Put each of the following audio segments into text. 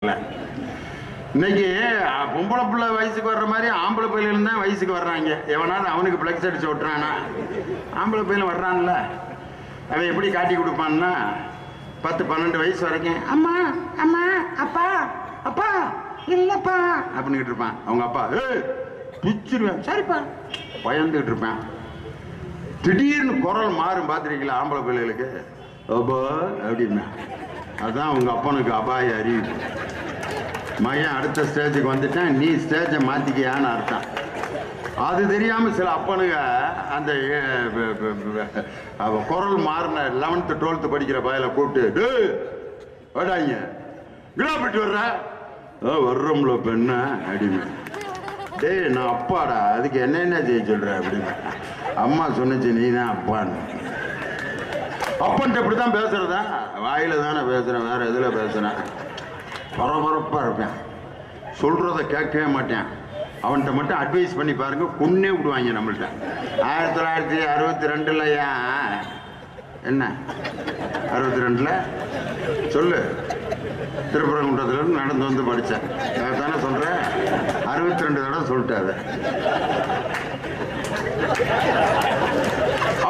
இன்னைக்கு பொம்பளை பிள்ளை வயசுக்கு வர்ற மாதிரி ஆம்பளை பையிலும் தான் வயசுக்கு வர்றாங்க. எவனாவது அவனுக்கு பிளக்ஸ் அடிச்சு விட்டுறானா? ஆம்பளை பையிலும் வர்றான்ல, அவன் எப்படி காட்டி கொடுப்பான்னா 10-12 வயசு வரைக்கும் அம்மா அம்மா அப்பா அப்பா இல்லப்பா அப்படின்னுட்டு இருப்பான். அவங்க அப்பா பிச்சிருவேன், சரிப்பா பயந்துகிட்டு இருப்பான். திடீர்னு குரல் மாறும் பார்த்துருக்கீங்களா ஆம்பளை பிள்ளைகளுக்கு? அப்பா அப்படின்னா அதுதான் உங்க அப்பனுக்கு அபாய அறிவு. மையன் அடுத்த ஸ்டேஜுக்கு வந்துட்டேன், நீ ஸ்டேஜை மாத்திக்கியான்னு அர்த்தம். அது தெரியாம சில அப்பனுங்க அந்த குரல் மாறின 11th 12th படிக்கிற பயல கூப்பிட்டு வடாங்க விடாப்பட்டு வர்ற வர்றோம்ல பெண்ண அப்படின்னு. டேய் நான் அப்பாடா, அதுக்கு என்ன செய்ய சொல்ற அப்படின்னு. அம்மா சொன்னிச்சு நீ தான் அப்பான்னு. அப்பன்ட்டு இப்படிதான் பேசுறதா? வாயில தானே பேசுறேன், வேற எதுல பேசுறேன்? பரபரப்பா இருப்பேன், சொல்றத கேட்கவே மாட்டேன். அவன்கிட்ட மட்டும் அட்வைஸ் பண்ணி பாருங்க, கொன்னே விடுவாங்க நம்மள்கிட்ட. 1962 என்ன 62 சொல்லு, திருப்பரங்குன்றத்துல நடந்து வந்து படித்தேன். தானே சொல்றேன், 62 தடவை சொல்லிட்டாரு.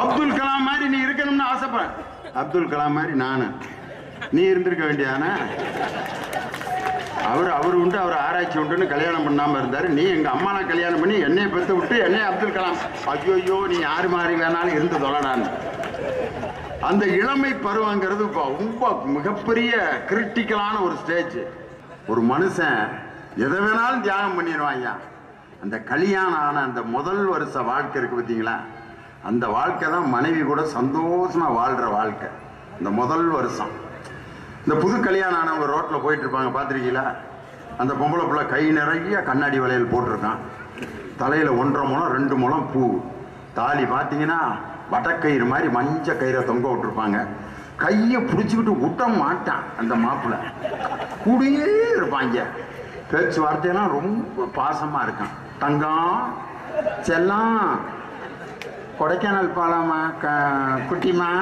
அப்துல் கலாம் மாதிரி நீ இருக்கணும்னு ஆசைப்பட. அப்துல் கலாம் மாதிரி நானு நீ இருந்திருக்க வேண்டியானா? அவர் உண்டு, அவர் ஆராய்ச்சி உண்டுன்னு கல்யாணம் பண்ணாம இருந்தாரு. நீ எங்க அம்மா கல்யாணம் பண்ணி என்னைய பெற்று விட்டு என்னைய அப்துல் கலாம். ஐயோ நீ யாரு மாதிரி வேணாலும் இருந்து தொலைடான்னு. அந்த இளமை பருவங்கிறது ரொம்ப மிகப்பெரிய கிரிட்டிக்கலான ஒரு ஸ்டேஜ். ஒரு மனுஷன் எதை வேணாலும் தியாகம் பண்ணிடுவாங்க. அந்த கல்யாணம் ஆன அந்த முதல் வருஷ வாழ்க்கை இருக்கு பார்த்தீங்களா, அந்த வாழ்க்கை தான் மனைவி கூட சந்தோஷமா வாழ்ற வாழ்க்கை. இந்த முதல் வருஷம் இந்த புது கல்யாணம் ஆனவங்க ரோட்ல போயிட்டு இருப்பாங்க, பார்த்துருக்கீங்களா? அந்த பொம்பளை பிள்ளை கை நிறைய கண்ணாடி வளையல் போட்டிருக்கான், தலையில 1.5 முழம் 2 முழம் பூ, தாலி பார்த்தீங்கன்னா வடக்கயிறு மாதிரி மஞ்சள் கயிறை தொங்க விட்டுருப்பாங்க. கையை பிடிச்சிக்கிட்டு விட்ட மாட்டான் அந்த மாப்பிள்ளை, கூடயே இருப்பாங்க. பேச்சுவார்த்தையெல்லாம் ரொம்ப பாசமா இருக்கான். தங்கம் செல்லம் கொடைக்கானல் போலாமா குட்டிமா